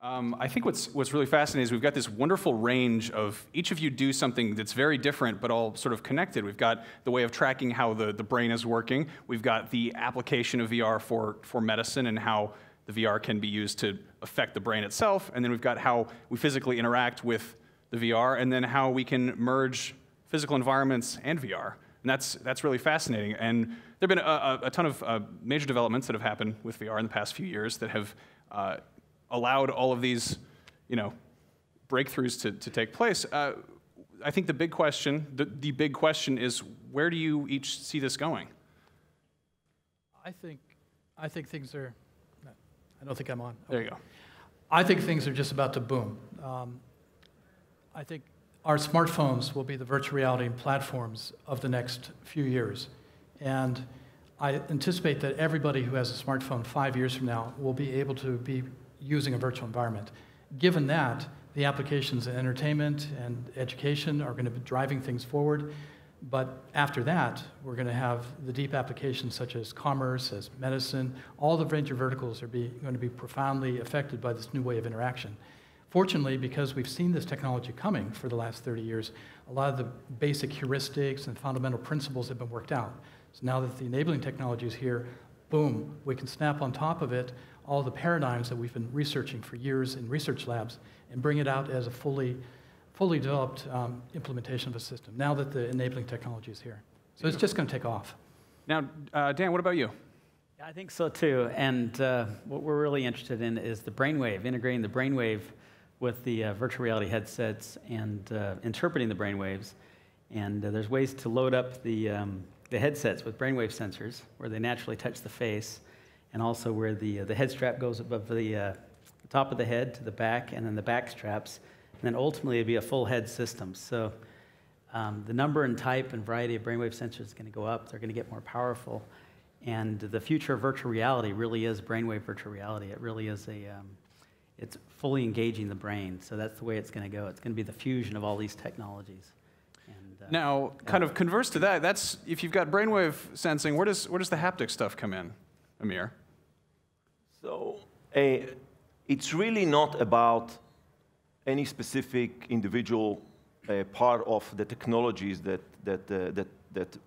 I think what's really fascinating is we've got this wonderful range of each of you do something that's very different but all sort of connected. We've got the way of tracking how the brain is working. We've got the application of VR for medicine and how the VR can be used to affect the brain itself. And then we've got how we physically interact with the VR, and then how we can merge physical environments and VR. And that's really fascinating. And there have been a ton of major developments that have happened with VR in the past few years that have allowed all of these, breakthroughs to take place. I think the big question, the big question is, where do you each see this going? I think things are. I don't think I'm on. There you go. I think things are just about to boom. I think our smartphones will be the virtual reality platforms of the next few years, and I anticipate that everybody who has a smartphone 5 years from now will be able to be using a virtual environment. Given that, the applications in entertainment and education are going to be driving things forward, but after that, we're going to have the deep applications such as commerce, as medicine. All the venture verticals are going to be profoundly affected by this new way of interaction. Fortunately, because we've seen this technology coming for the last 30 years, a lot of the basic heuristics and fundamental principles have been worked out. So now that the enabling technology is here, boom, we can snap on top of it all the paradigms that we've been researching for years in research labs and bring it out as a fully developed implementation of a system, now that the enabling technology is here. So it's just going to take off. Now, Dan, what about you? Yeah, I think so too. And what we're really interested in is the brainwave, integrating the brainwave with the virtual reality headsets and interpreting the brainwaves. And there's ways to load up the headsets with brainwave sensors where they naturally touch the face, and also where the head strap goes above the top of the head to the back, and then the back straps. And then ultimately, it'll be a full head system. So the number and type and variety of brainwave sensors is going to go up. They're going to get more powerful. And the future of virtual reality really is brainwave virtual reality. It really is it's fully engaging the brain. So that's the way it's going to go. It's going to be the fusion of all these technologies. And, now, kind of converse to that, that's, if you've got brainwave sensing, where does the haptic stuff come in, Amir? So it's really not about any specific individual part of the technologies that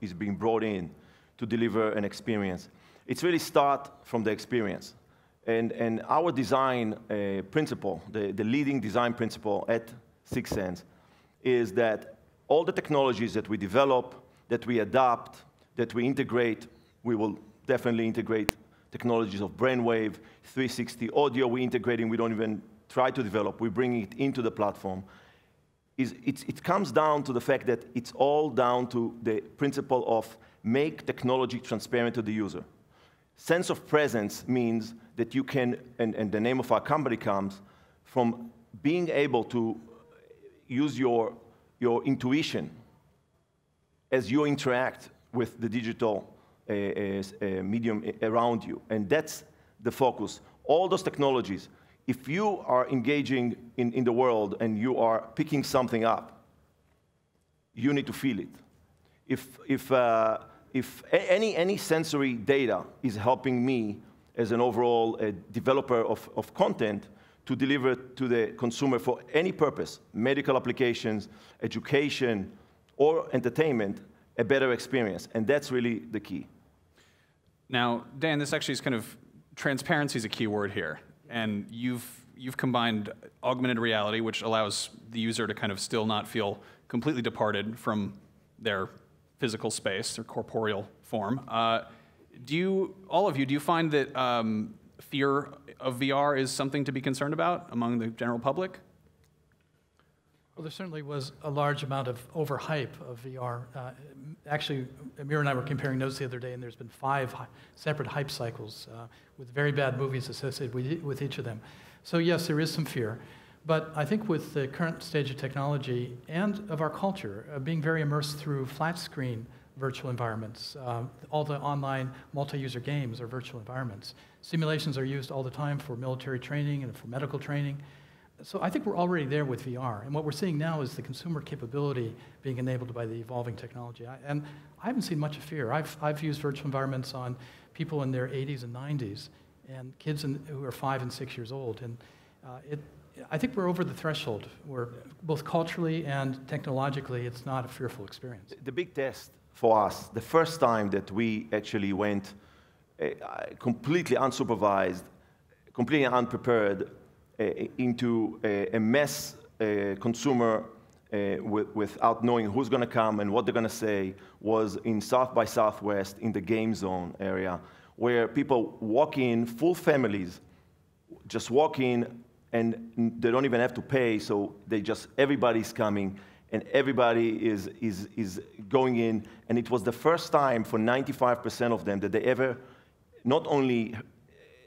is being brought in to deliver an experience. It's really start from the experience. And our design principle, the leading design principle at Sixense, is that all the technologies that we develop, that we adopt, that we integrate, we will definitely integrate technologies of brainwave, 360 audio we're integrating, we don't even try to develop, we bring it into the platform. It comes down to the fact that it's all down to the principle of make technology transparent to the user. Sense of presence means that you can, and the name of our company comes from being able to use your intuition as you interact with the digital medium around you. And that's the focus. All those technologies, if you are engaging in the world and you are picking something up, you need to feel it. If any sensory data is helping me as an overall developer of content to deliver to the consumer for any purpose, medical applications, education, or entertainment, a better experience. And that's really the key. Now, Dan, this actually is kind of, transparency is a key word here. And you've combined augmented reality, which allows the user to kind of still not feel completely departed from their physical space, their corporeal form. All of you, do you find that fear of VR is something to be concerned about among the general public? Well, there certainly was a large amount of overhype of VR. Actually, Amir and I were comparing notes the other day, and there's been 5 separate hype cycles with very bad movies associated with each of them. So yes, there is some fear. But I think with the current stage of technology and of our culture, being very immersed through flat screen virtual environments, all the online multi-user games are virtual environments. Simulations are used all the time for military training and for medical training. So I think we're already there with VR, and what we're seeing now is the consumer capability being enabled by the evolving technology. And I haven't seen much of fear. I've used virtual environments on people in their 80s and 90s, and kids who are 5 and 6 years old. And I think we're over the threshold where both culturally and technologically, it's not a fearful experience. The big test for us, the first time that we actually went completely unsupervised, completely unprepared into a mass consumer without knowing who's going to come and what they're going to say, was in South by Southwest in the game zone area, where people walk in, full families, just walk in, and they don't even have to pay, so everybody's coming, and everybody is going in, and it was the first time for 95% of them that they ever not only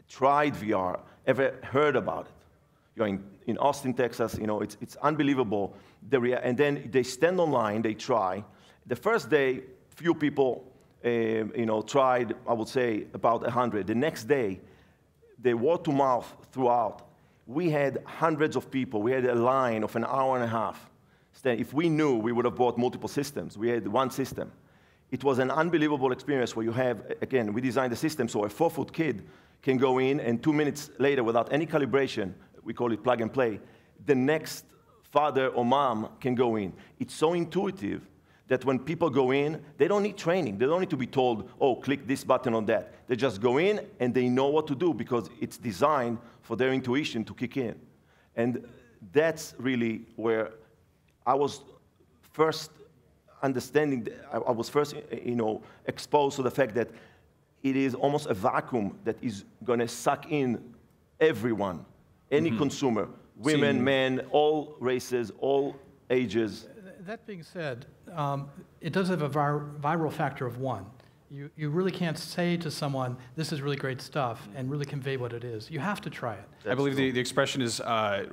tried VR, ever heard about it. You're in Austin, Texas, it's unbelievable. And then they stand online, they try. The first day, few people, tried, I would say, about 100. The next day, the word to mouth throughout. We had hundreds of people. We had a line of an hour and a half. If we knew, we would have bought multiple systems. We had one system. It was an unbelievable experience where you have, again, we designed the system so a 4-foot kid can go in, and 2 minutes later, without any calibration, we call it plug and play, the next father or mom can go in. It's so intuitive that when people go in, they don't need training. They don't need to be told, oh, click this button on that. They just go in, and they know what to do because it's designed for their intuition to kick in. And that's really where I was first understanding, I was first exposed to the fact that it is almost a vacuum that is going to suck in everyone, any consumer, women, men, all races, all ages. That being said, it does have a viral factor of 1. You really can't say to someone, this is really great stuff, and really convey what it is. You have to try it. I believe the expression is,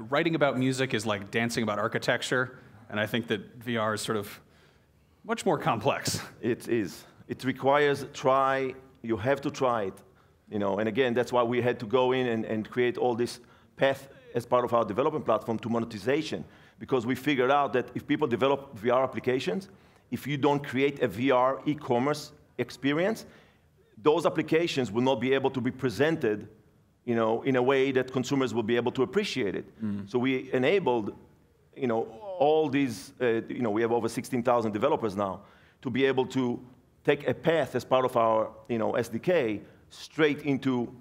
writing about music is like dancing about architecture, and I think that VR is sort of much more complex. It is. It requires try. You have to try it. And again, that's why we had to go in and create all this path as part of our development platform to monetization, because we figured out that if people develop VR applications, if you don't create a VR e-commerce experience, those applications will not be able to be presented, in a way that consumers will be able to appreciate it. So we enabled, all these, we have over 16,000 developers now, to be able to take a path as part of our, SDK straight into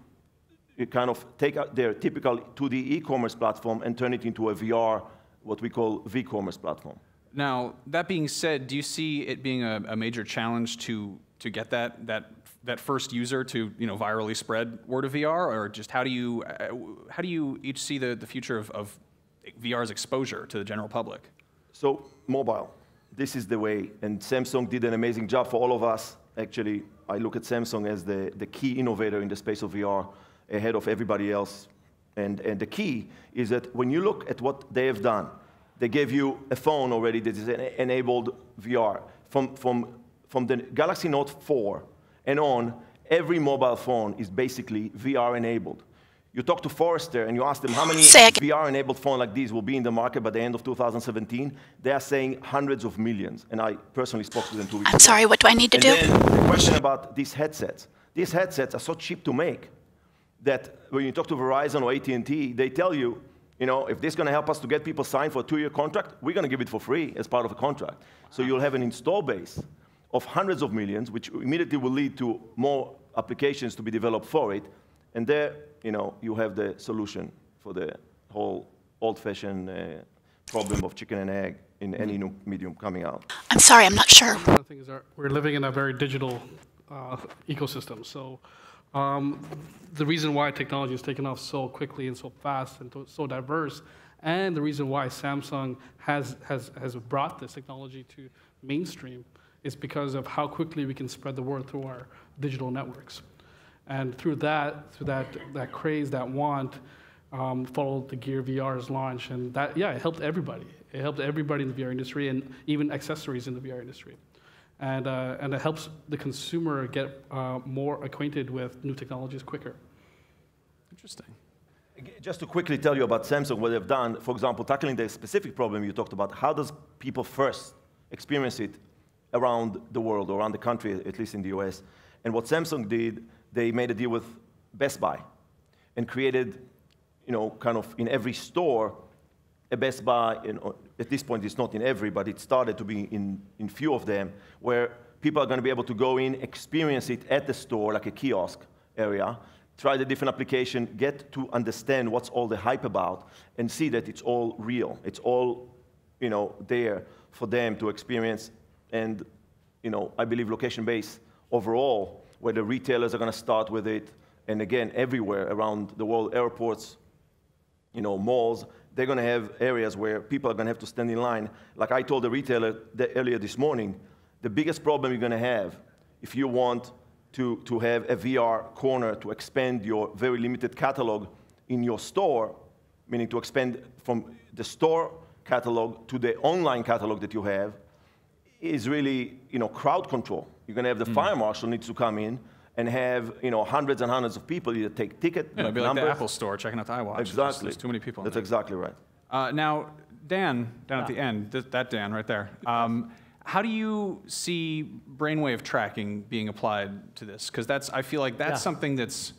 kind of take out their typical 2D e-commerce platform and turn it into a VR, what we call V-commerce platform. Now, that being said, do you see it being a major challenge to get that first user to virally spread word of VR, or just how do you each see the future of VR's exposure to the general public? So mobile, this is the way, and Samsung did an amazing job for all of us. Actually, I look at Samsung as the key innovator in the space of VR, ahead of everybody else. And the key is that when you look at what they have done, they gave you a phone already that is enabled VR. From the Galaxy Note 4 and on, every mobile phone is basically VR enabled. You talk to Forrester and you ask them how many VR-enabled phones like these will be in the market by the end of 2017. They are saying hundreds of millions, and I personally spoke to them 2 weeks ago. I'm sorry, what do I need to do? And then the question about these headsets. These headsets are so cheap to make that when you talk to Verizon or AT&T, they tell you, if this is going to help us to get people signed for a 2-year contract, we're going to give it for free as part of a contract. So you'll have an install base of hundreds of millions, which immediately will lead to more applications to be developed for it. And there, you have the solution for the whole old-fashioned problem of chicken and egg in any new medium coming out. I'm sorry, I'm not sure. One of the things is we're living in a very digital ecosystem. So the reason why technology has taken off so quickly and so fast and so diverse, and the reason why Samsung has brought this technology to mainstream is because of how quickly we can spread the word through our digital networks. And through that craze, that want, followed the Gear VR's launch, and that, it helped everybody. It helped everybody in the VR industry, and even accessories in the VR industry. And it helps the consumer get more acquainted with new technologies quicker. Interesting. Just to quickly tell you about Samsung, what they've done, for example, tackling the specific problem you talked about, how does people first experience it around the world, or around the country, at least in the US? And what Samsung did, they made a deal with Best Buy and created, kind of in every store. A Best Buy, at this point it's not in every, but it started to be in few of them, where people are going to be able to go in, experience it at the store, like a kiosk area, try the different application, get to understand what's all the hype about, and see that it's all real. It's all, there for them to experience. And, I believe location-based overall, where the retailers are going to start with it, and again, everywhere around the world, airports, malls, they're going to have areas where people are going to have to stand in line. Like I told the retailer earlier this morning, the biggest problem you're going to have if you want to have a VR corner to expand your very limited catalog in your store, meaning to expand from the store catalog to the online catalog that you have, is really crowd control. You're going to have the fire marshal needs to come in and have hundreds and hundreds of people either take ticket it'd be like the Apple store checking out the iWatch. Exactly. There's too many people. That's exactly right. Now, Dhan, down at the end, that Dhan right there. How do you see brainwave tracking being applied to this? Because I feel like that's something that's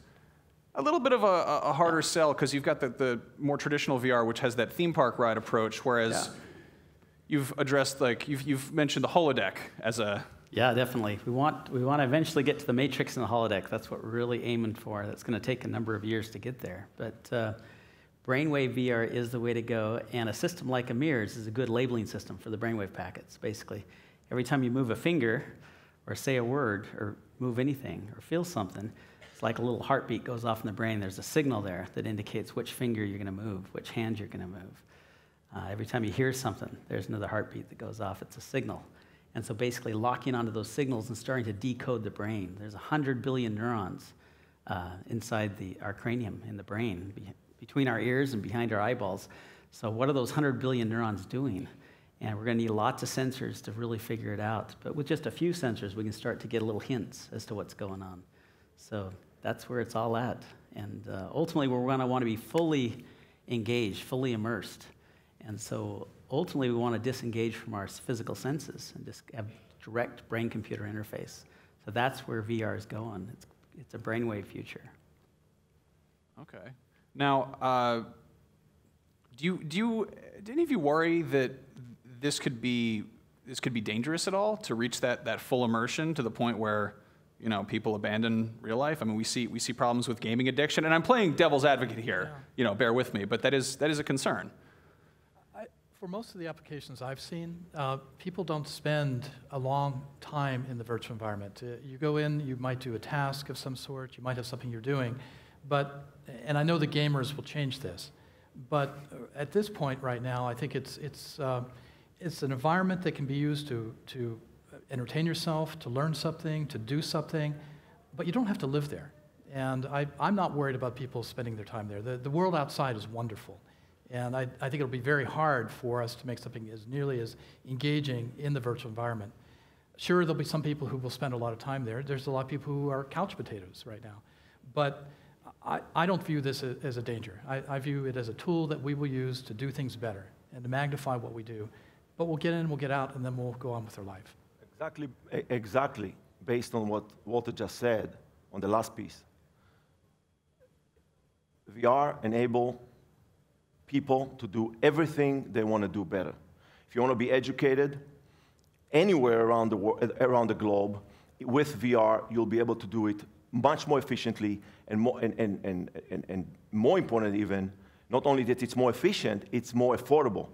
a little bit of a harder sell, because you've got the more traditional VR, which has that theme park ride approach, whereas you've addressed, you've mentioned the holodeck as a... Yeah, definitely. We want to eventually get to the matrix and the holodeck. That's what we're really aiming for. That's going to take a number of years to get there. But Brainwave VR is the way to go, and a system like Amir's is a good labeling system for the brainwave packets, basically. Every time you move a finger, or say a word, or move anything, or feel something, it's like a little heartbeat goes off in the brain. There's a signal there that indicates which finger you're going to move, which hand you're going to move. Every time you hear something, there's another heartbeat that goes off. It's a signal. And so basically locking onto those signals and starting to decode the brain. There's 100 billion neurons inside our cranium in the brain, between our ears and behind our eyeballs. So what are those 100 billion neurons doing? And we're going to need lots of sensors to really figure it out. But with just a few sensors, we can start to get little hints as to what's going on. So that's where it's all at. And ultimately, we're going to want to be fully engaged, fully immersed. And so ultimately, we want to disengage from our physical senses and just have direct brain-computer interface. So that's where VR is going. It's a brainwave future. Okay. Now, do any of you worry that this could be dangerous at all, to reach that full immersion to the point where people abandon real life? I mean, we see problems with gaming addiction, and I'm playing devil's advocate here. Bear with me, but that is a concern. For most of the applications I've seen, people don't spend a long time in the virtual environment. You go in, you might do a task of some sort, you might have something you're doing, and I know the gamers will change this, but at this point right now, I think it's an environment that can be used to entertain yourself, to learn something, to do something, but you don't have to live there. And I'm not worried about people spending their time there. The world outside is wonderful. And I think it'll be very hard for us to make something as nearly as engaging in the virtual environment. Sure, there'll be some people who will spend a lot of time there. There's a lot of people who are couch potatoes right now. But I don't view this as a danger. I view it as a tool that we will use to do things better and to magnify what we do. But we'll get in, we'll get out, and then we'll go on with our life. Exactly, based on what Walter just said on the last piece. VR enable people to do everything they want to do better. If you want to be educated anywhere around the globe, with VR, you'll be able to do it much more efficiently and more important even, not only that it's more efficient, it's more affordable.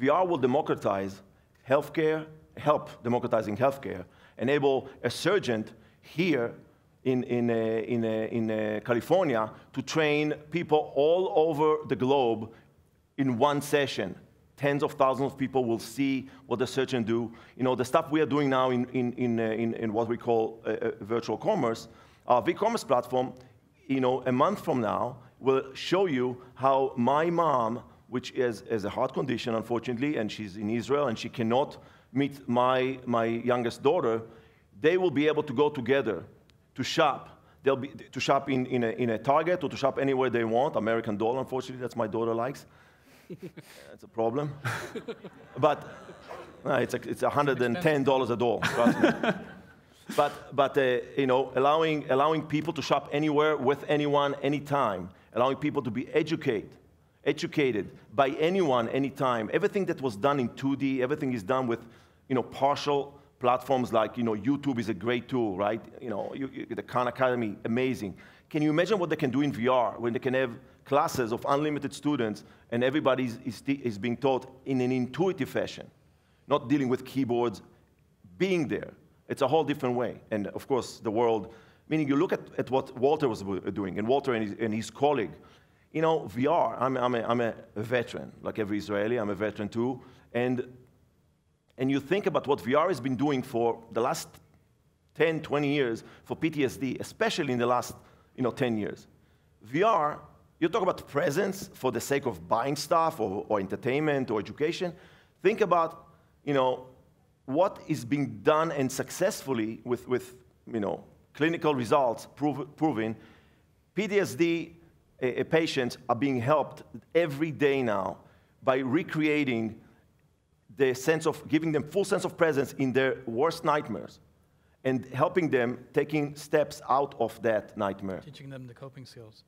VR will democratize healthcare, help democratizing healthcare, enable a surgeon here in California to train people all over the globe in one session. Tens of thousands of people will see what the surgeon do. The stuff we are doing now in what we call virtual commerce, our V-commerce platform, a month from now, will show you how my mom, which has a heart condition, unfortunately, and she's in Israel, and she cannot meet my youngest daughter, they will be able to go together to shop. They'll be to shop in a Target or to shop anywhere they want. American Doll, unfortunately, that's my daughter likes. That's a problem. But it's $110 a doll. Trust me. But allowing people to shop anywhere with anyone, anytime, allowing people to be educated by anyone, anytime. Everything that was done in 2D, everything is done with, partial platforms like, YouTube is a great tool, right? The Khan Academy, amazing. Can you imagine what they can do in VR when they can have classes of unlimited students and everybody is being taught in an intuitive fashion, not dealing with keyboards, being there. It's a whole different way. And of course, the world, meaning you look at what Walter was doing, and Walter and his colleague, VR, I'm a veteran, like every Israeli, I'm a veteran too, and you think about what VR has been doing for the last 10, 20 years for PTSD, especially in the last 10 years. VR, you talk about presence for the sake of buying stuff or entertainment or education. Think about, what is being done and successfully with clinical results proving PTSD patients are being helped every day now by recreating the sense of, giving them full sense of presence in their worst nightmares and helping them taking steps out of that nightmare. Teaching them the coping skills.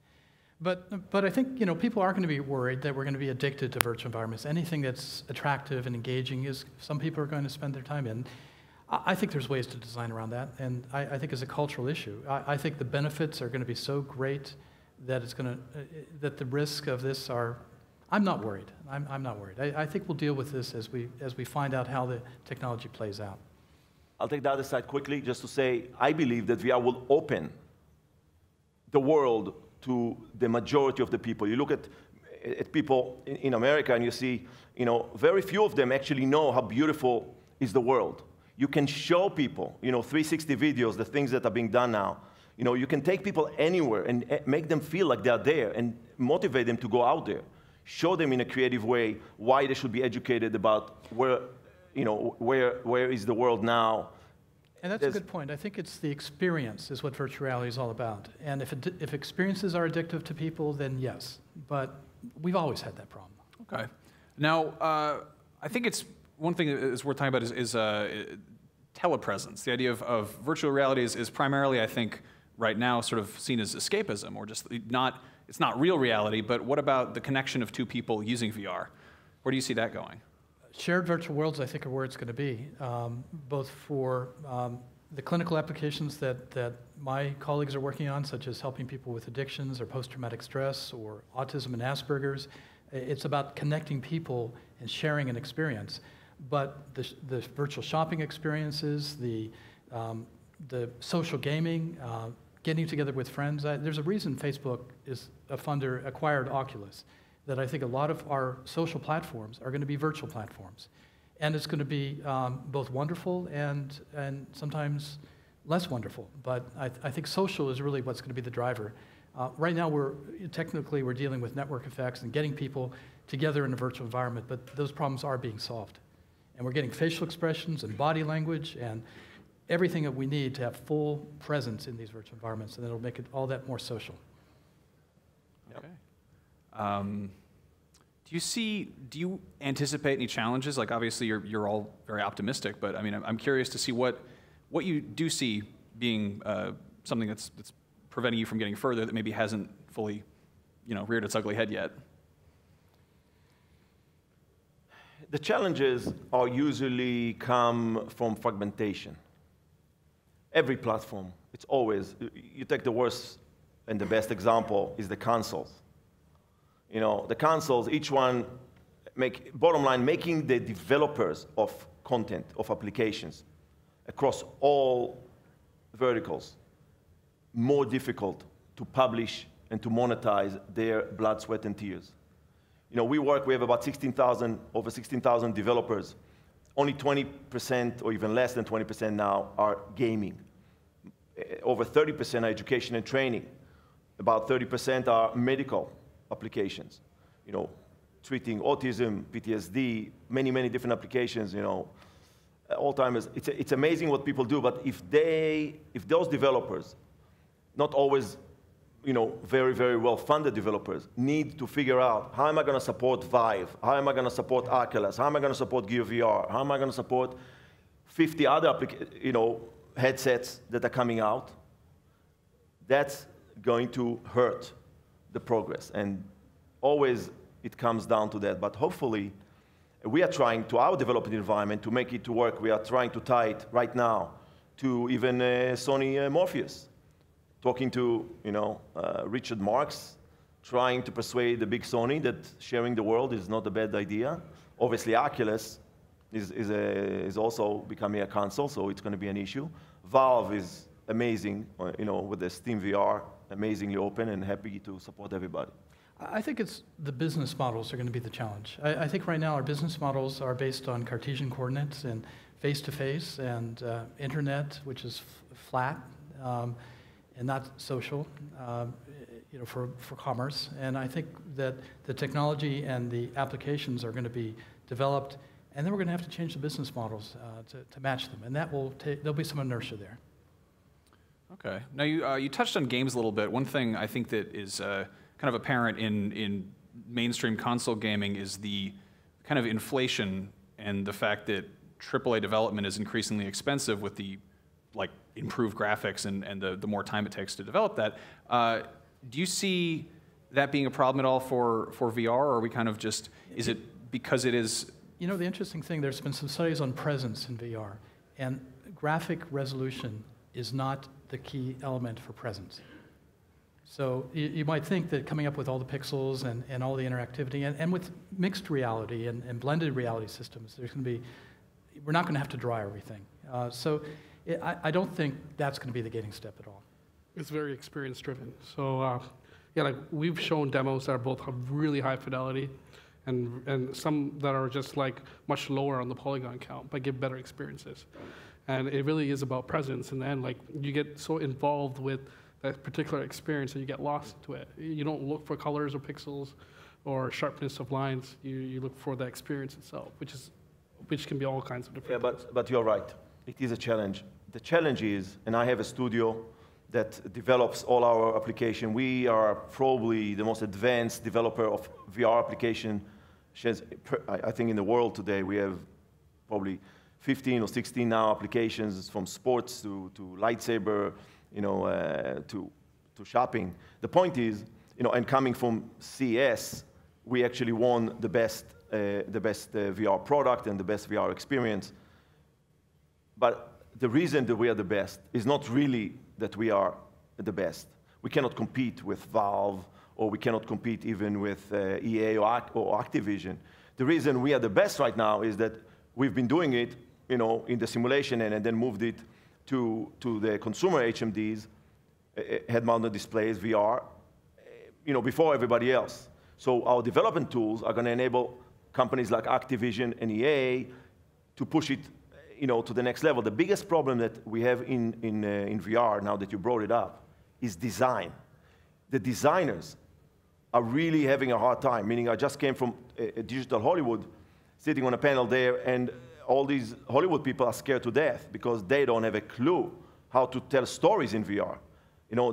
But I think people are going to be worried that we're going to be addicted to virtual environments. Anything that's attractive and engaging some people are going to spend their time in. I think there's ways to design around that, and I think it's a cultural issue. I think the benefits are going to be so great that that the risk of this are. I'm not worried. I'm not worried. I think we'll deal with this as we find out how the technology plays out. I'll take the other side quickly, just to say I believe that VR will open the world to the majority of the people. You look at people in America and you see, very few of them actually know how beautiful is the world. You can show people, 360 videos, the things that are being done now. You can take people anywhere and make them feel like they're there and motivate them to go out there. Show them in a creative way why they should be educated about where is the world now. And that's a good point. I think it's the experience is what virtual reality is all about. And if experiences are addictive to people, then yes. But we've always had that problem. Okay. Now, I think it's one thing that is worth talking about is telepresence. The idea of virtual reality is primarily, I think, right now sort of seen as escapism, or just it's not real reality, but what about the connection of two people using VR? Where do you see that going? Shared virtual worlds, I think, are where it's going to be, both for the clinical applications that my colleagues are working on, such as helping people with addictions or post-traumatic stress or autism and Asperger's. It's about connecting people and sharing an experience. But the virtual shopping experiences, the social gaming, getting together with friends. There's a reason Facebook is a funder acquired Oculus, that I think a lot of our social platforms are going to be virtual platforms. And it's going to be both wonderful and sometimes less wonderful. But I think social is really what's going to be the driver. Right now, we're dealing with network effects and getting people together in a virtual environment, but those problems are being solved. And we're getting facial expressions and body language and everything that we need to have full presence in these virtual environments, and it'll make it all that more social. Okay. Do you anticipate any challenges? Like, obviously you're all very optimistic, but I mean, I'm curious to see what you do see being something that's preventing you from getting further that maybe hasn't fully, reared its ugly head yet. The challenges are usually come from fragmentation. Every platform, it's always, you take the worst and the best example is the consoles. The consoles, each one, bottom line, making the developers of content, of applications, across all verticals, more difficult to publish and to monetize their blood, sweat, and tears. We have about over 16,000 developers. Only 20% or even less than 20% now are gaming. Over 30% are education and training. About 30% are medical applications. Treating autism, PTSD, many, many different applications, Alzheimer's. It's amazing what people do, but if those developers, not always very, very well-funded developers, need to figure out, how am I going to support Vive? How am I going to support Oculus? How am I going to support Gear VR? How am I going to support 50 other headsets that are coming out? That's going to hurt the progress. And always it comes down to that. But hopefully, we are trying to our development environment to make it to work. We are trying to tie it right now to even Sony Morpheus. Talking to Richard Marx, trying to persuade the big Sony that sharing the world is not a bad idea. Obviously, Oculus is also becoming a console, so it's going to be an issue. Valve is amazing, with the Steam VR, amazingly open and happy to support everybody. I think it's the business models are going to be the challenge. I think right now our business models are based on Cartesian coordinates and face-to-face and internet, which is flat and not social, for commerce. And I think that the technology and the applications are going to be developed, and then we're going to have to change the business models to match them. And that will there'll be some inertia there. Okay. Now, you touched on games a little bit. One thing I think that is kind of apparent in mainstream console gaming is the kind of inflation and the fact that AAA development is increasingly expensive with the improved graphics and the more time it takes to develop that. Do you see that being a problem at all for VR, or are we kind of just, is it because it is? The interesting thing, there's been some studies on presence in VR, and graphic resolution is not the key element for presence. So you might think that coming up with all the pixels and all the interactivity, and with mixed reality and blended reality systems, we're not going to have to draw everything. I don't think that's going to be the gating step at all. It's very experience driven. So we've shown demos that are both have really high fidelity and some that are just much lower on the polygon count, but give better experiences. And it really is about presence. And then you get so involved with that particular experience that you get lost to it. You don't look for colors or pixels or sharpness of lines. You look for the experience itself, which can be all kinds of different things. But you're right. It is a challenge. The challenge is, and I have a studio that develops all our application. We are probably the most advanced developer of VR application. I think in the world today we have probably 15 or 16 now applications, from sports to lightsaber, to shopping. The point is, and coming from CES, we actually won the best VR product and the best VR experience. But the reason that we are the best is not really that we are the best. We cannot compete with Valve, or we cannot compete even with EA or Activision. The reason we are the best right now is that we've been doing it, in the simulation and then moved it to the consumer HMDs, head-mounted displays, VR, before everybody else. So our development tools are going to enable companies like Activision and EA to push it, to the next level. The biggest problem that we have in VR, now that you brought it up, is design. The designers are really having a hard time, meaning I just came from a digital Hollywood, sitting on a panel there, and all these Hollywood people are scared to death because they don't have a clue how to tell stories in VR.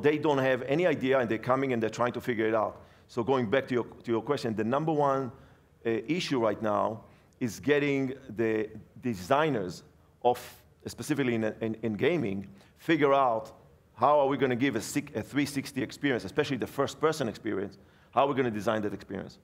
They don't have any idea, and they're coming and they're trying to figure it out. So going back to your question, the number one issue right now is getting the designers of, specifically in gaming, figure out how are we going to give a 360 experience, especially the first-person experience. How are we going to design that experience?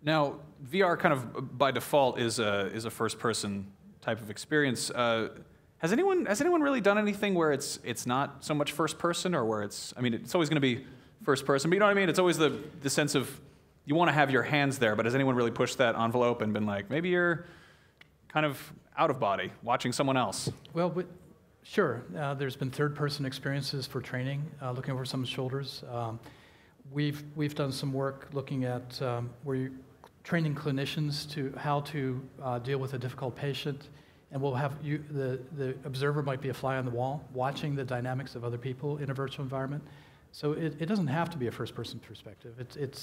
Now, VR kind of by default is a first-person type of experience. Has anyone really done anything where it's not so much first-person, or where it's always going to be first-person, but you know what I mean? It's always the sense of you want to have your hands there, but has anyone really pushed that envelope and been like, maybe you're kind of out of body, watching someone else? Well, sure. There's been third-person experiences for training, looking over someone's shoulders. We've done some work looking at where you're training clinicians to how to deal with a difficult patient, and we'll have the observer might be a fly on the wall, watching the dynamics of other people in a virtual environment. So it doesn't have to be a first-person perspective.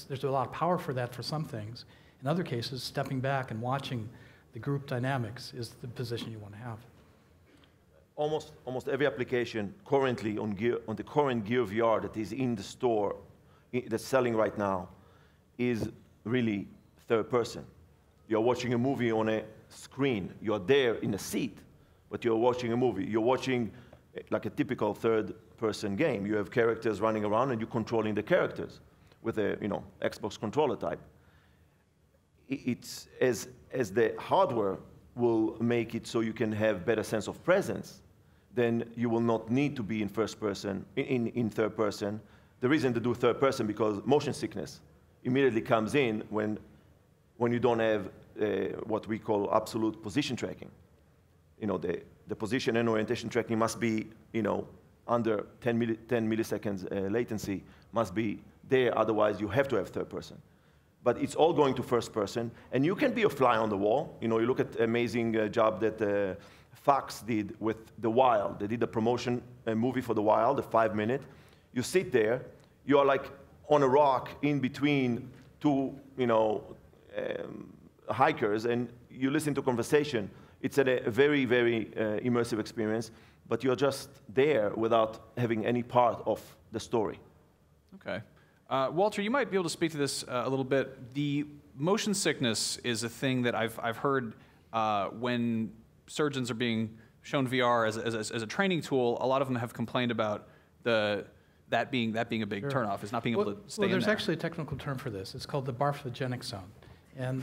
There's a lot of power for that for some things. In other cases, stepping back and watching the group dynamics is the position you want to have. Almost every application currently on the current Gear VR that is in the store, that's selling right now, is really third person. You're watching a movie on a screen. You're there in a seat, but you're watching a movie. You're watching like a typical third-person game. You have characters running around, and you're controlling the characters. with a Xbox controller type. It's as the hardware will make it so you can have better sense of presence, then you will not need to be in first person, in third person. The reason to do third person because motion sickness immediately comes in when you don't have what we call absolute position tracking. The position and orientation tracking must be, under 10 milliseconds latency must be there, otherwise you have to have third person. But it's all going to first person, and you can be a fly on the wall. You look at the amazing job that Fox did with The Wild. They did a promotion movie for The Wild, a 5-minute. You sit there, you are like on a rock in between two, hikers, and you listen to conversation. It's a very, very immersive experience, but you're just there without having any part of the story. Okay. Walter, you might be able to speak to this a little bit. The motion sickness is a thing that I've heard when surgeons are being shown VR as a training tool. A lot of them have complained about that being a big turnoff, is not being able to stay in there. There's actually a technical term for this. It's called the barfogenic zone. And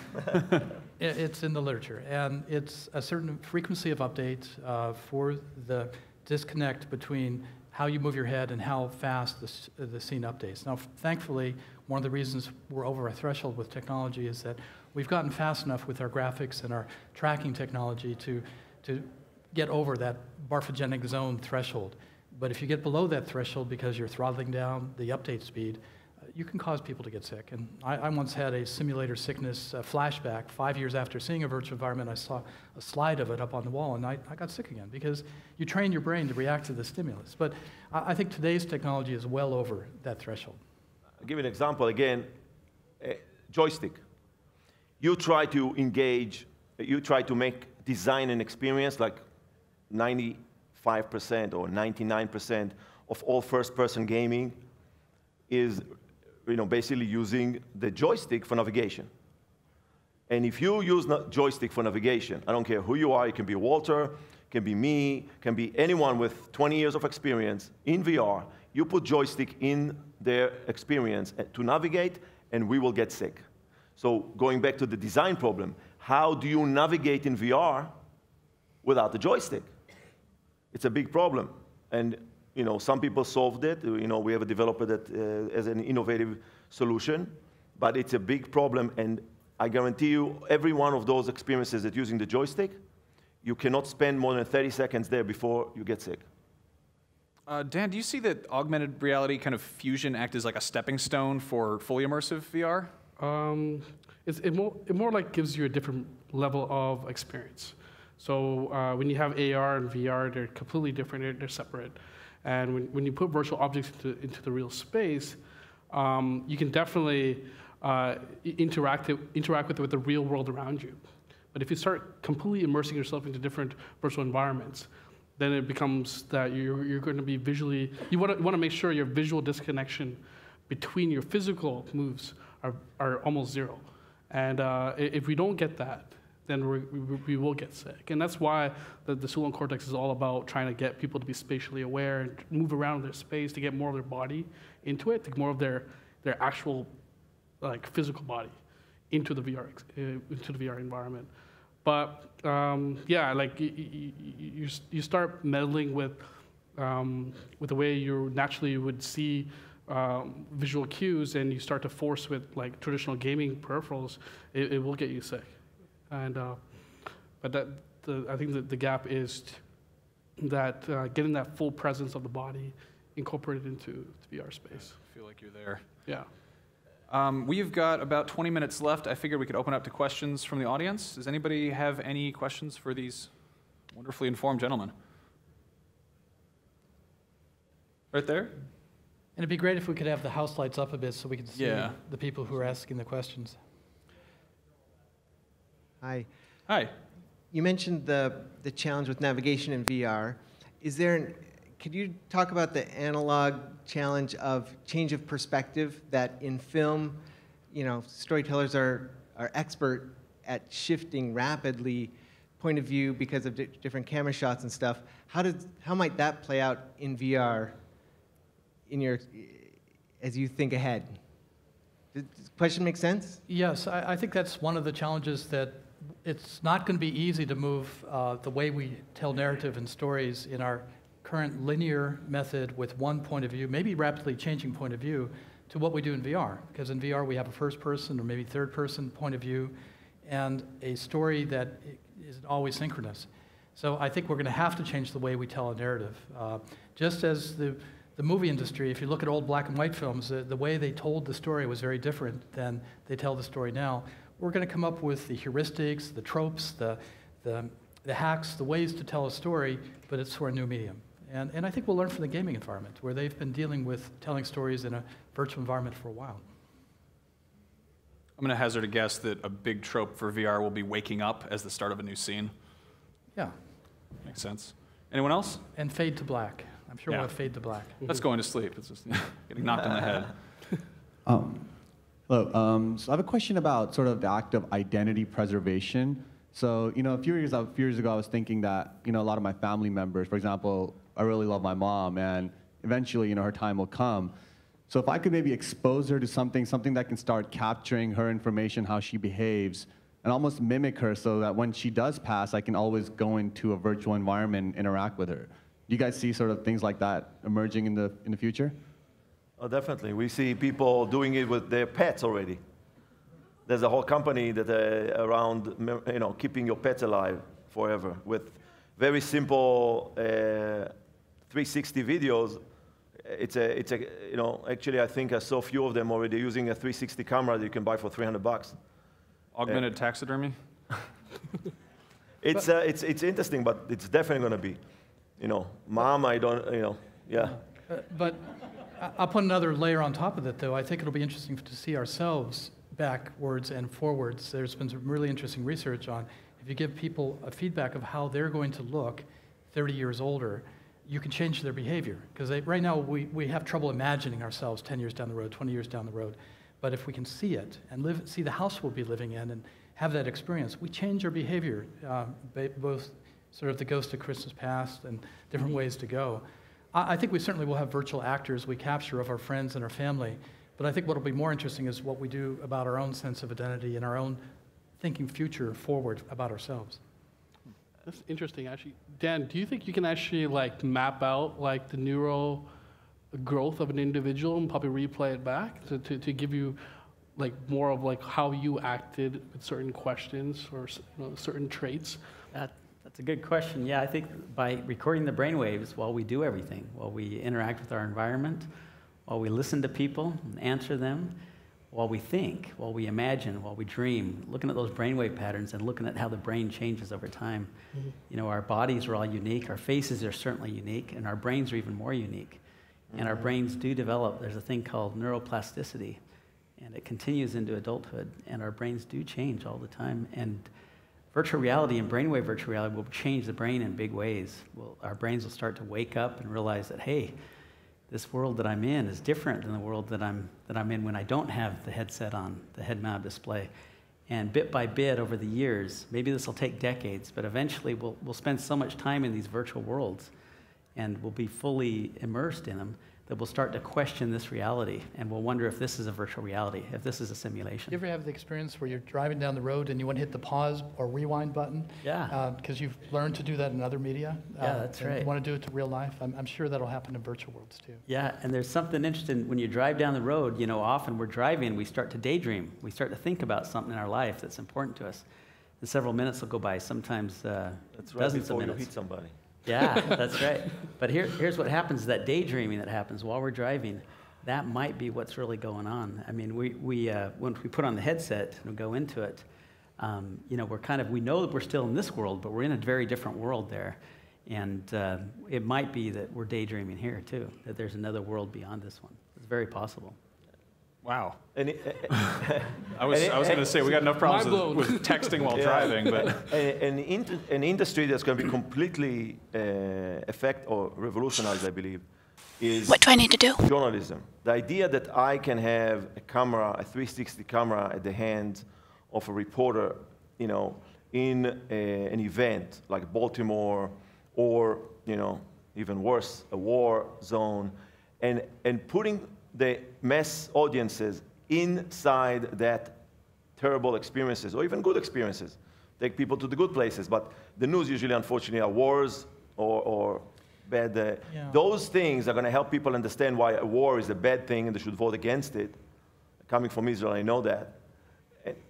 it's in the literature. And it's a certain frequency of update for the disconnect between how you move your head and how fast the scene updates. Now, thankfully, one of the reasons we're over a threshold with technology is that we've gotten fast enough with our graphics and our tracking technology to get over that barfogenic zone threshold. But if you get below that threshold because you're throttling down the update speed, you can cause people to get sick. And I once had a simulator sickness flashback 5 years after seeing a virtual environment. I saw a slide of it up on the wall, and I got sick again because you train your brain to react to the stimulus. But I think today's technology is well over that threshold. I'll give you an example again. Joystick. You try to engage, you try to design an experience like 95% or 99% of all first-person gaming is basically using the joystick for navigation. And if you use joystick for navigation, I don't care who you are, it can be Walter, can be me, can be anyone with 20 years of experience in VR, you put joystick in their experience to navigate, and we will get sick. So going back to the design problem, how do you navigate in VR without the joystick? It's a big problem. And some people solved it. We have a developer that as an innovative solution, but it's a big problem. And I guarantee you, every one of those experiences that using the joystick, you cannot spend more than 30 seconds there before you get sick. Dan, do you see that augmented reality kind of fusion act as like a stepping stone for fully immersive VR? It more like gives you a different level of experience. So when you have AR and VR, they're completely different. They're separate. And when you put virtual objects into the real space, you can definitely interact with the real world around you. But if you start completely immersing yourself into different virtual environments, then it becomes that you're going to be visually, you want to make sure your visual disconnection between your physical moves are almost zero. And if we don't get that, then we will get sick. And that's why the Sulon cortex is all about trying to get people to be spatially aware and move around their space to get more of their body into it, to get more of their actual physical body into the VR environment. But you start meddling with the way you naturally would see visual cues, and you start to force with traditional gaming peripherals, it will get you sick. And but I think that the gap is that getting that full presence of the body incorporated into the VR space. I feel like you're there. Yeah. We've got about 20 minutes left. I figured we could open up to questions from the audience. Does anybody have any questions for these wonderfully informed gentlemen? Right there? And it'd be great if we could have the house lights up a bit so we can see the people who are asking the questions. Hi. Hi. You mentioned the challenge with navigation in VR. Could you talk about the analog challenge of change of perspective that in film, storytellers are expert at shifting rapidly point of view because of different camera shots and stuff. How might that play out in VR as you think ahead? Does the question make sense? Yes, I think that's one of the challenges, that it's not going to be easy to move the way we tell narrative and stories in our current linear method with one point of view, maybe rapidly changing point of view, to what we do in VR. Because in VR we have a first person or maybe third person point of view and a story that isn't always synchronous. So I think we're going to have to change the way we tell a narrative. Just as the movie industry, if you look at old black and white films, the way they told the story was very different than they tell the story now. We're going to come up with the heuristics, the tropes, the hacks, the ways to tell a story, but it's for a new medium. And I think we'll learn from the gaming environment, where they've been dealing with telling stories in a virtual environment for a while. I'm going to hazard a guess that a big trope for VR will be waking up as the start of a new scene. Yeah. Makes sense. Anyone else? And fade to black. I'm sure Yeah. we'll have fade to black. That's going to sleep. It's just getting knocked on the head. Hello. So I have a question about sort of the act of identity preservation. So, a few years ago, I was thinking that, a lot of my family members, for example, I really love my mom, and eventually, her time will come. So if I could maybe expose her to something that can start capturing her information, how she behaves, and almost mimic her so that when she does pass, I can always go into a virtual environment and interact with her. Do you guys see sort of things like that emerging in the future? Oh, definitely. We see people doing it with their pets already. There's a whole company that around keeping your pets alive forever with very simple 360 videos. Actually I think I saw a few of them already using a 360 camera that you can buy for $300. Augmented taxidermy? It's interesting, but it's definitely going to be. Mom, I don't, yeah. But I'll put another layer on top of it, though. I think it'll be interesting to see ourselves backwards and forwards. There's been some really interesting research on if you give people a feedback of how they're going to look 30 years older, you can change their behavior. Because right now we have trouble imagining ourselves 10 years down the road, 20 years down the road. But if we can see it and see the house we'll be living in and have that experience, we change our behavior, both sort of the ghost of Christmas past and different ways to go. I think we certainly will have virtual actors we capture of our friends and our family, but I think what will be more interesting is what we do about our own sense of identity and our own thinking future forward about ourselves. That's interesting, actually. Dan, do you think you can actually map out the neuro growth of an individual and probably replay it back to give you more of how you acted with certain questions or certain traits? That's a good question. Yeah, I think by recording the brainwaves while we do everything, while we interact with our environment, while we listen to people and answer them, while we think, while we imagine, while we dream, looking at those brainwave patterns and looking at how the brain changes over time. Mm-hmm. Our bodies are all unique, our faces are certainly unique, and our brains are even more unique. Mm-hmm. And our brains do develop. There's a thing called neuroplasticity, and it continues into adulthood, and our brains do change all the time. And virtual reality and brainwave virtual reality will change the brain in big ways. Our brains will start to wake up and realize that, hey, this world that I'm in is different than the world that I'm in when I don't have the headset on, the head-mounted display. And bit by bit over the years, maybe this will take decades, but eventually we'll spend so much time in these virtual worlds and we'll be fully immersed in them that we'll start to question this reality, and we'll wonder if this is a virtual reality, if this is a simulation. You ever have the experience where you're driving down the road and you want to hit the pause or rewind button? Yeah. Because you've learned to do that in other media. Yeah, that's right. You want to do it to real life? I'm sure that'll happen in virtual worlds too. Yeah, and there's something interesting when you drive down the road. Often we're driving, we start to daydream. We start to think about something in our life that's important to us. And several minutes will go by, sometimes that's right dozens before of minutes. You hit somebody. Yeah, that's right. But here's what happens, that daydreaming that happens while we're driving, that might be what's really going on. I mean, when we put on the headset and go into it, we know that we're still in this world, but we're in a very different world there. And it might be that we're daydreaming here too, that there's another world beyond this one. It's very possible. Wow. I was going to say, we got enough problems with texting while driving, but an industry that's going to be completely affect or revolutionized, I believe, is What do I need to do? journalism. The idea that I can have a camera, a 360 camera at the hand of a reporter, in an event like Baltimore or, even worse, a war zone, and putting the mass audiences inside that terrible experiences, or even good experiences. Take people to the good places, but the news usually, unfortunately, are wars or bad. Those things are going to help people understand why a war is a bad thing and they should vote against it. Coming from Israel, I know that.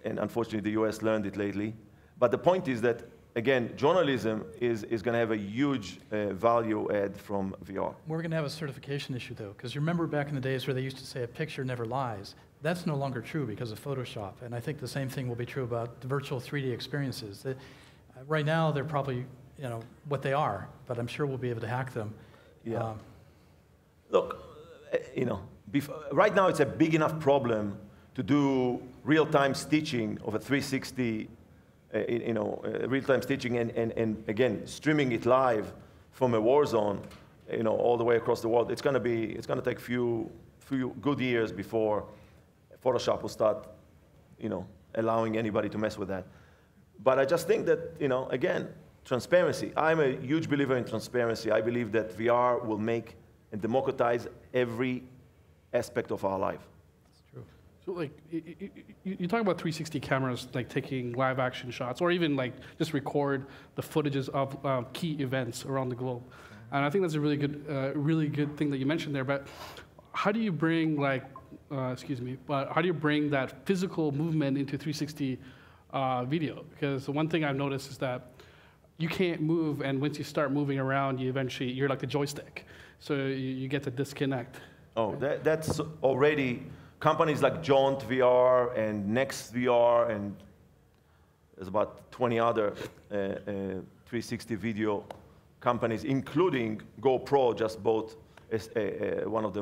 And unfortunately, the US learned it lately. But the point is that, again, journalism is going to have a huge value add from VR. We're going to have a certification issue, though, because you remember back in the days where they used to say a picture never lies. That's no longer true because of Photoshop. And I think the same thing will be true about the virtual 3D experiences. Right now, they're probably what they are, but I'm sure we'll be able to hack them. Yeah. Look, right now it's a big enough problem to do real-time stitching of a 360, real-time stitching, and again, streaming it live from a war zone, all the way across the world. It's going to take few good years before Photoshop will start, allowing anybody to mess with that. But I just think that, again, transparency. I'm a huge believer in transparency. I believe that VR will make and democratize every aspect of our life. So like, you talk about 360 cameras, like taking live action shots, or even like just record the footages of key events around the globe. And I think that's a really good thing that you mentioned there. But how do you bring but how do you bring that physical movement into 360 video? Because the one thing I've noticed is that you can't move, and once you start moving around, you're like the joystick. So you get to disconnect. Oh, that's already. Companies like Jaunt VR and Next VR, and there's about 20 other 360 video companies, including GoPro, just bought one of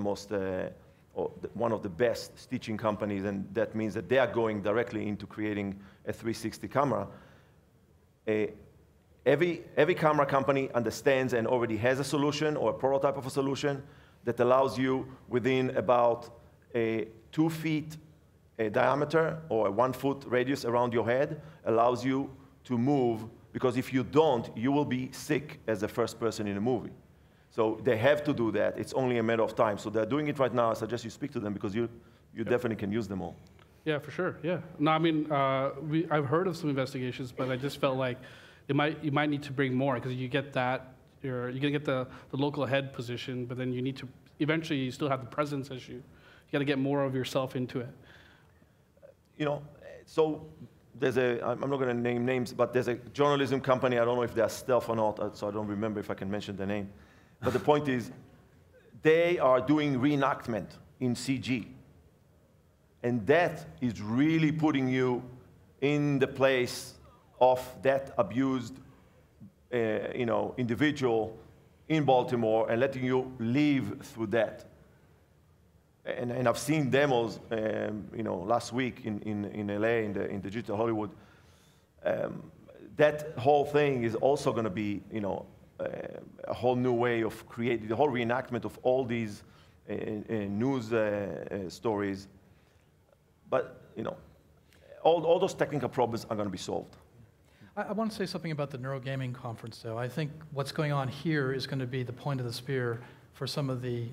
the best stitching companies, and that means that they are going directly into creating a 360 camera. Every camera company understands and already has a solution or a prototype of a solution that allows you within about a 2 feet diameter or a 1 foot radius around your head, allows you to move, because if you don't, you will be sick as the first person in a movie. So they have to do that. It's only a matter of time. So they're doing it right now. I suggest you speak to them, because you definitely can use them all. Yeah, for sure. Yeah. No, I mean, I've heard of some investigations, but I just felt like you might need to bring more, because you get that, you're gonna get the local head position, but then you need to eventually you still have the presence issue. You got to get more of yourself into it. So there's I'm not going to name names, but there's a journalism company. I don't know if they're stealth or not, so I don't remember if I can mention the name. But the point is, they are doing reenactment in CG. And that is really putting you in the place of that abused individual in Baltimore and letting you live through that. And I've seen demos, last week in LA, in the Digital Hollywood. That whole thing is also going to be, a whole new way of creating the whole reenactment of all these news stories. But all those technical problems are going to be solved. I want to say something about the NeuroGaming conference, though. I think what's going on here is going to be the point of the spear for some of the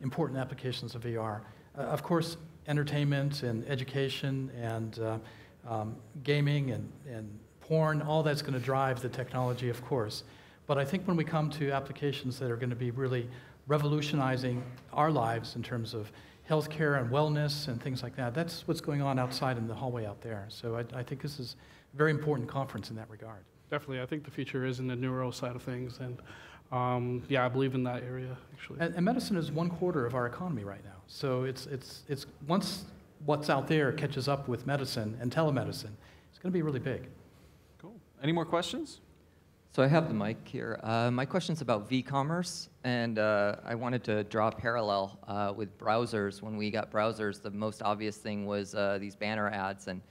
important applications of VR. Of course, entertainment and education and gaming and porn, all that's going to drive the technology, of course. But I think when we come to applications that are going to be really revolutionizing our lives in terms of healthcare and wellness and things like that, that's what's going on outside in the hallway out there. So I think this is a very important conference in that regard. Definitely. I think the future is in the neuro side of things. And I believe in that area, actually. And medicine is 1/4 of our economy right now. So it's once what's out there catches up with medicine and telemedicine, it's going to be really big. Cool. Any more questions? So I have the mic here. My question's about v-commerce, and I wanted to draw a parallel with browsers. When we got browsers, the most obvious thing was these banner ads, and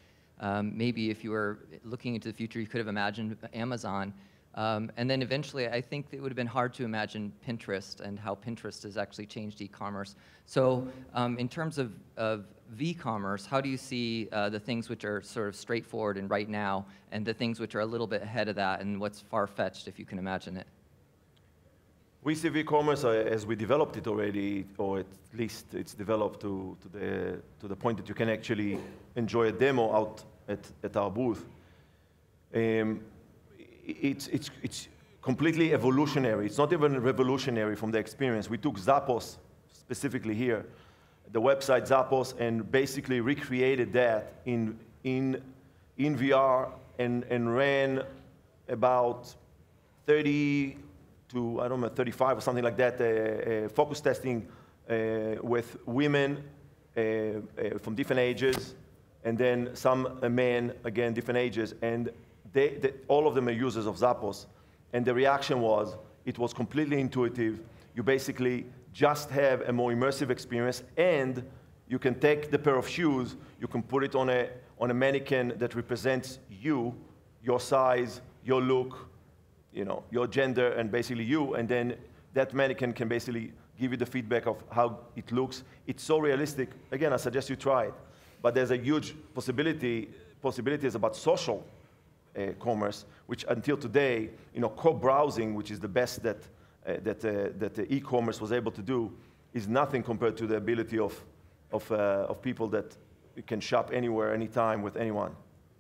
maybe if you were looking into the future, you could have imagined Amazon. And then eventually, I think it would have been hard to imagine Pinterest and how Pinterest has actually changed e-commerce. So in terms of v-commerce, how do you see the things which are sort of straightforward and right now, and the things which are a little bit ahead of that, and what's far-fetched, if you can imagine it? We see v-commerce as we developed it already, or at least it's developed to the point that you can actually enjoy a demo out at our booth. It's completely evolutionary. It's not even revolutionary from the experience. We took Zappos, specifically here, the website Zappos, and basically recreated that in VR and ran about 30 to, I don't know, 35 or something like that, focus testing with women from different ages, and then some men, again, different ages, and all of them are users of Zappos. And the reaction was, it was completely intuitive. You basically just have a more immersive experience, and you can take the pair of shoes, you can put it on a mannequin that represents you, your size, your look, you know, your gender, and basically you, and then that mannequin can basically give you the feedback of how it looks. It's so realistic. Again, I suggest you try it. But there's a huge possibilities about social commerce, which until today, you know, co-browsing, which is the best that the e-commerce was able to do, is nothing compared to the ability of people that can shop anywhere, anytime, with anyone.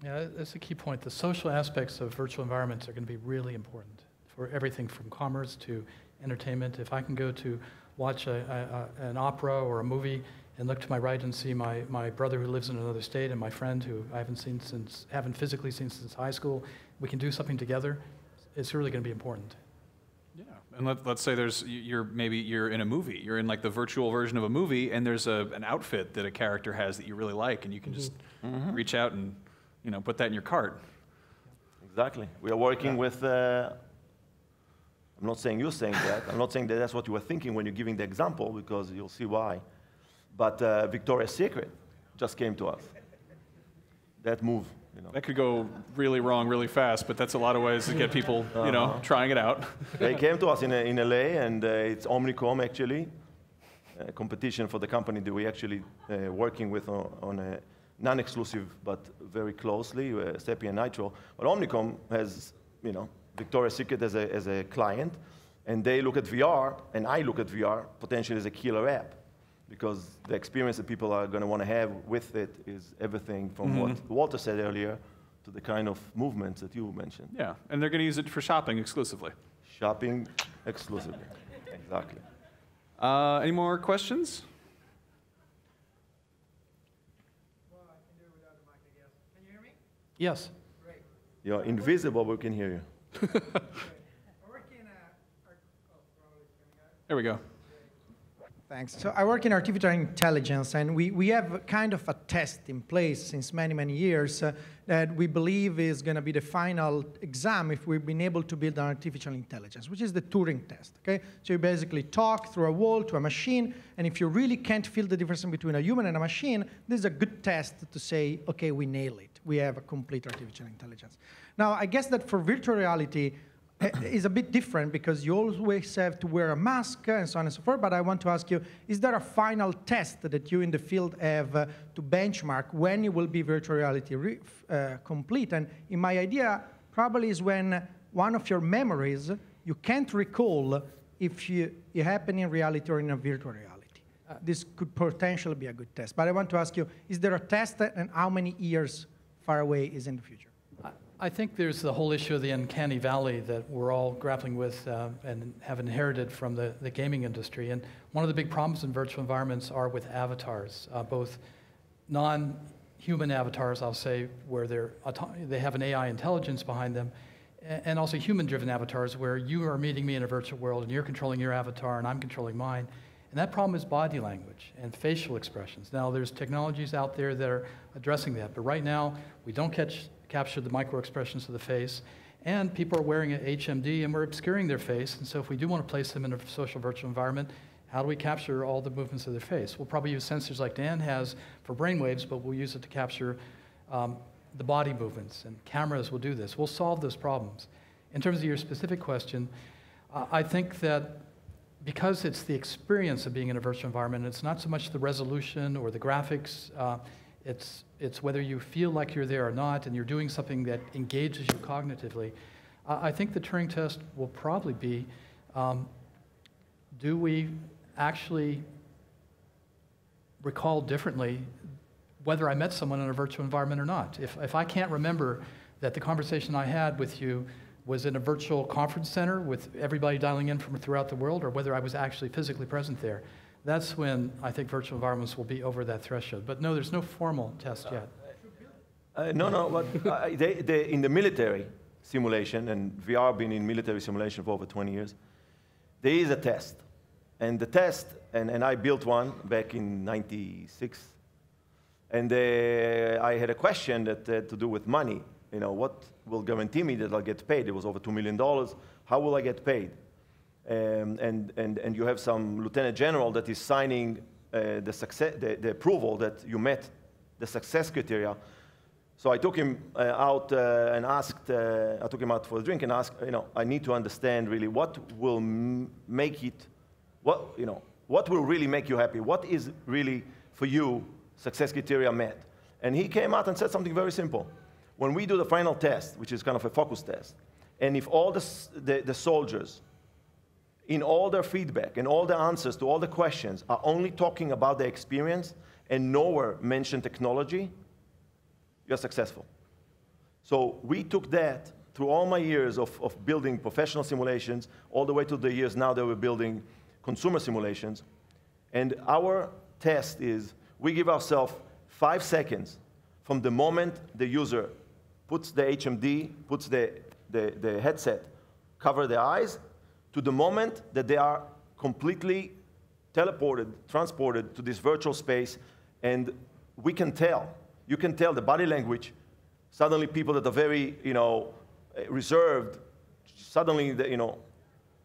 Yeah, that's a key point. The social aspects of virtual environments are going to be really important for everything from commerce to entertainment. If I can go to watch an opera or a movie and look to my right and see my brother who lives in another state and my friend who I haven't physically seen since high school, we can do something together, it's really going to be important. Yeah, and let's say maybe you're in a movie, you're in like the virtual version of a movie, and there's an outfit that a character has that you really like, and you can just reach out and, you know, put that in your cart. Exactly. We are working with, I'm not saying you're saying that. I'm not saying that that's what you were thinking when you're giving the example, because you'll see why. But Victoria's Secret just came to us. That move, you know. That could go really wrong really fast, but that's a lot of ways to get people, you know, trying it out. They came to us in LA, and it's Omnicom, actually, a competition for the company that we actually working with on a non-exclusive, but very closely, Seppi and Nitro. But Omnicom has, you know, Victoria's Secret as a client, and they look at VR, and I look at VR potentially as a killer app, because the experience that people are going to want to have with it is everything from what Walter said earlier to the kind of movements that you mentioned. Yeah, and they're going to use it for shopping exclusively. Shopping exclusively, exactly. Any more questions? Yes. You're invisible, but we can hear you. There we go. Thanks. So I work in artificial intelligence, and we have kind of a test in place since many, many years that we believe is going to be the final exam if we've been able to build an artificial intelligence, which is the Turing test. Okay? So you basically talk through a wall to a machine, and if you really can't feel the difference between a human and a machine, this is a good test to say, okay, we nail it. We have a complete artificial intelligence. Now, I guess that for virtual reality, is a bit different because you always have to wear a mask and so on and so forth, but I want to ask you, is there a final test that you in the field have to benchmark when it will be virtual reality complete? And in my idea, probably is when one of your memories you can't recall if you happen in reality or in a virtual reality. This could potentially be a good test. But I want to ask you, is there a test and how many years far away is in the future? I think there's the whole issue of the uncanny valley that we're all grappling with and have inherited from the gaming industry. And one of the big problems in virtual environments are with avatars, both non-human avatars, I'll say, where they have an AI intelligence behind them, and also human-driven avatars where you are meeting me in a virtual world and you're controlling your avatar and I'm controlling mine. And that problem is body language and facial expressions. Now, there's technologies out there that are addressing that, but right now, we don't capture the micro-expressions of the face, and people are wearing an HMD and we're obscuring their face, and so if we do want to place them in a social virtual environment, how do we capture all the movements of their face? We'll probably use sensors like Dhan has for brainwaves, but we'll use it to capture the body movements, and cameras will do this. We'll solve those problems. In terms of your specific question, I think that because it's the experience of being in a virtual environment, it's not so much the resolution or the graphics, it's whether you feel like you're there or not, and you're doing something that engages you cognitively. I think the Turing test will probably be do we actually recall differently whether I met someone in a virtual environment or not? If I can't remember that the conversation I had with you was in a virtual conference center with everybody dialing in from throughout the world, or whether I was actually physically present there, that's when I think virtual environments will be over that threshold. But no, there's no formal test yet. No, but they, in the military simulation, and VR been in military simulation for over 20 years, there is a test. And the test, and I built one back in '96, and I had a question that had to do with money. You know, what will guarantee me that I'll get paid? It was over $2 million. How will I get paid? And you have some lieutenant general that is signing the approval that you met the success criteria. So I took him out and asked, I took him out for a drink and asked, I need to understand really what will make it, what will really make you happy? What is really, for you, success criteria met? And he came out and said something very simple. When we do the final test, which is kind of a focus test, and if all the soldiers, in all their feedback and all the answers to all the questions are only talking about the experience and nowhere mention technology, you're successful. So we took that through all my years of building professional simulations, all the way to the years now that we're building consumer simulations. And our test is we give ourselves 5 seconds from the moment the user puts the HMD, puts the headset, cover their eyes, to the moment that they are completely teleported, transported to this virtual space, and we can tell. You can tell the body language. Suddenly, people that are very, reserved, suddenly,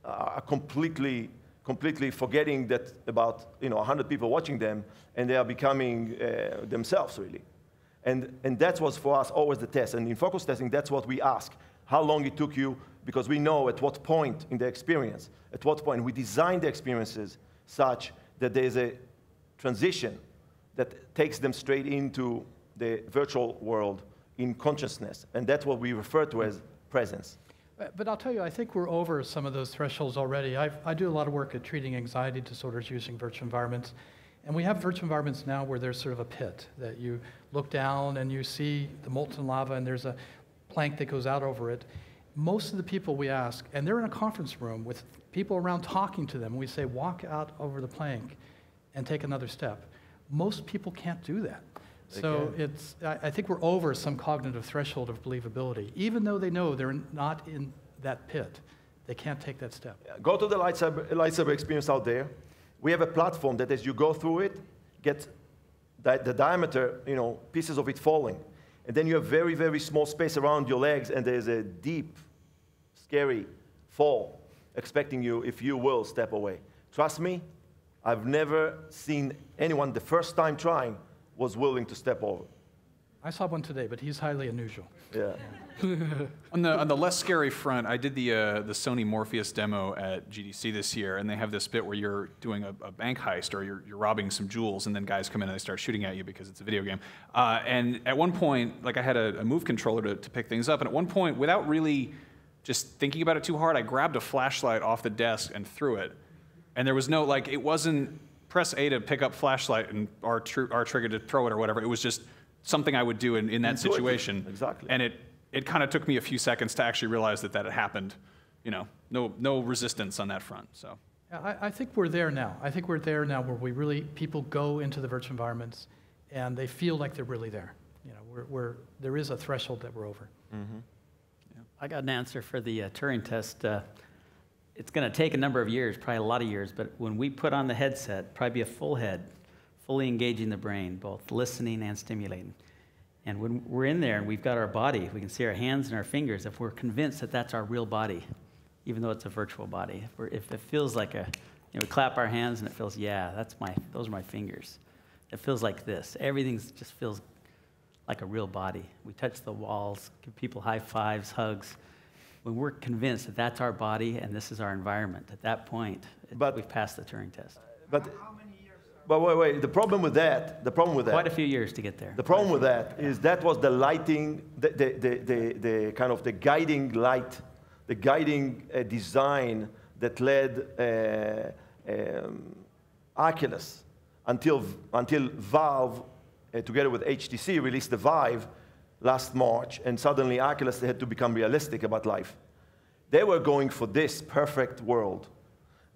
are completely forgetting that about 100 people watching them, and they are becoming themselves really. And that was for us always the test. And in focus testing, that's what we ask: how long it took you, because we know at what point in the experience, at what point we design the experiences such that there is a transition that takes them straight into the virtual world in consciousness. And that's what we refer to as presence. But I'll tell you, I think we're over some of those thresholds already. I do a lot of work at treating anxiety disorders using virtual environments. And we have virtual environments now where there's sort of a pit that you look down and you see the molten lava and there's a plank that goes out over it. Most of the people we ask, and they're in a conference room with people around talking to them, and we say, walk out over the plank and take another step. Most people can't do that. So I think we're over some cognitive threshold of believability. Even though they know they're not in that pit, they can't take that step. Go to the lightsaber experience out there. We have a platform that as you go through it, gets the diameter, pieces of it falling. And then you have very, very small space around your legs, and there's a deep, scary fall expecting you if you will step away. Trust me, I've never seen anyone the first time trying was willing to step over. I saw one today, but he's highly unusual. Yeah. On the less scary front, I did the Sony Morpheus demo at GDC this year, and they have this bit where you're doing a bank heist or you're robbing some jewels, and then guys come in and they start shooting at you because it's a video game. And at one point, I had a move controller to pick things up, and at one point, without really just thinking about it too hard, I grabbed a flashlight off the desk and threw it. And there was no, it wasn't press A to pick up flashlight and R trigger to throw it or whatever. It was just something I would do in that situation. Exactly. And it kind of took me a few seconds to actually realize that had happened. No resistance on that front. So I think we're there now. I think we're there now where people go into the virtual environments and they feel like they're really there. There is a threshold that we're over. Mm-hmm. Yeah. I got an answer for the Turing test. It's going to take a number of years, probably a lot of years, but when we put on the headset, probably be a full head, fully engaging the brain, both listening and stimulating. And when we're in there and we've got our body, we can see our hands and our fingers, if we're convinced that that's our real body, even though it's a virtual body. If it feels like we clap our hands and it feels, those are my fingers. It feels like this. Everything just feels like a real body. We touch the walls, give people high fives, hugs. When we're convinced that that's our body and this is our environment, at that point, we've passed the Turing test. But wait, the problem with that, quite a few years to get there. The problem with that is that was the lighting, the kind of the guiding light, the guiding design that led Oculus until Valve, together with HTC, released the Vive last March, and suddenly Oculus had to become realistic about life. They were going for this perfect world.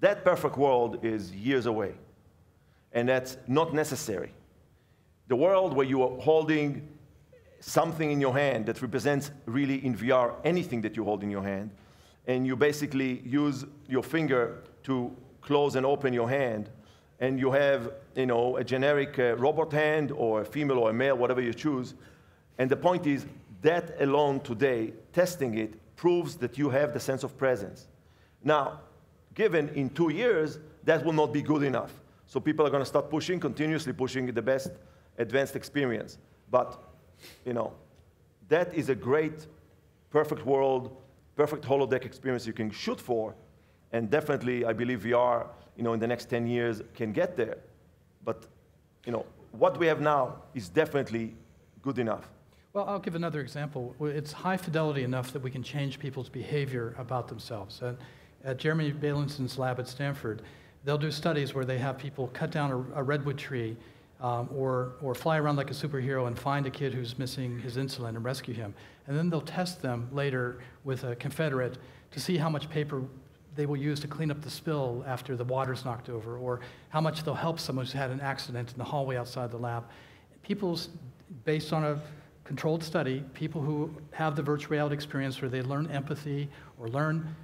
That perfect world is years away, and that's not necessary. The world where you are holding something in your hand that represents really in VR anything that you hold in your hand, and you basically use your finger to close and open your hand, and you have, you know, a generic robot hand or a female or a male, whatever you choose. And the point is that alone today, testing it, proves that you have the sense of presence. Now, given in 2 years, that will not be good enough. So people are going to start pushing, continuously pushing the best advanced experience. But, you know, that is a great, perfect world, perfect holodeck experience you can shoot for. And definitely, I believe VR, you know, in the next 10 years can get there. But, you know, what we have now is definitely good enough. Well, I'll give another example. It's high fidelity enough that we can change people's behavior about themselves. At Jeremy Bailenson lab at Stanford, they'll do studies where they have people cut down a redwood tree or fly around like a superhero and find a kid who's missing his insulin and rescue him. And then they'll test them later with a Confederate to see how much paper they will use to clean up the spill after the water's knocked over, or how much they'll help someone who's had an accident in the hallway outside the lab. Based on a controlled study, people who have the virtual reality experience where they learn empathy or learn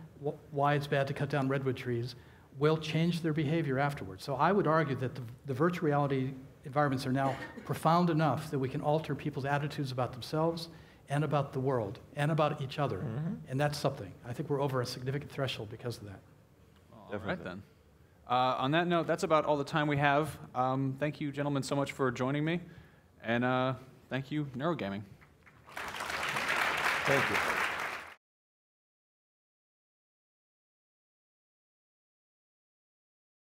why it's bad to cut down redwood trees will change their behavior afterwards. So I would argue that the virtual reality environments are now profound enough that we can alter people's attitudes about themselves and about the world and about each other. Mm-hmm. And that's something. I think we're over a significant threshold because of that. All right, then. On that note, that's about all the time we have. Thank you, gentlemen, so much for joining me. And thank you, NeuroGaming. Thank you.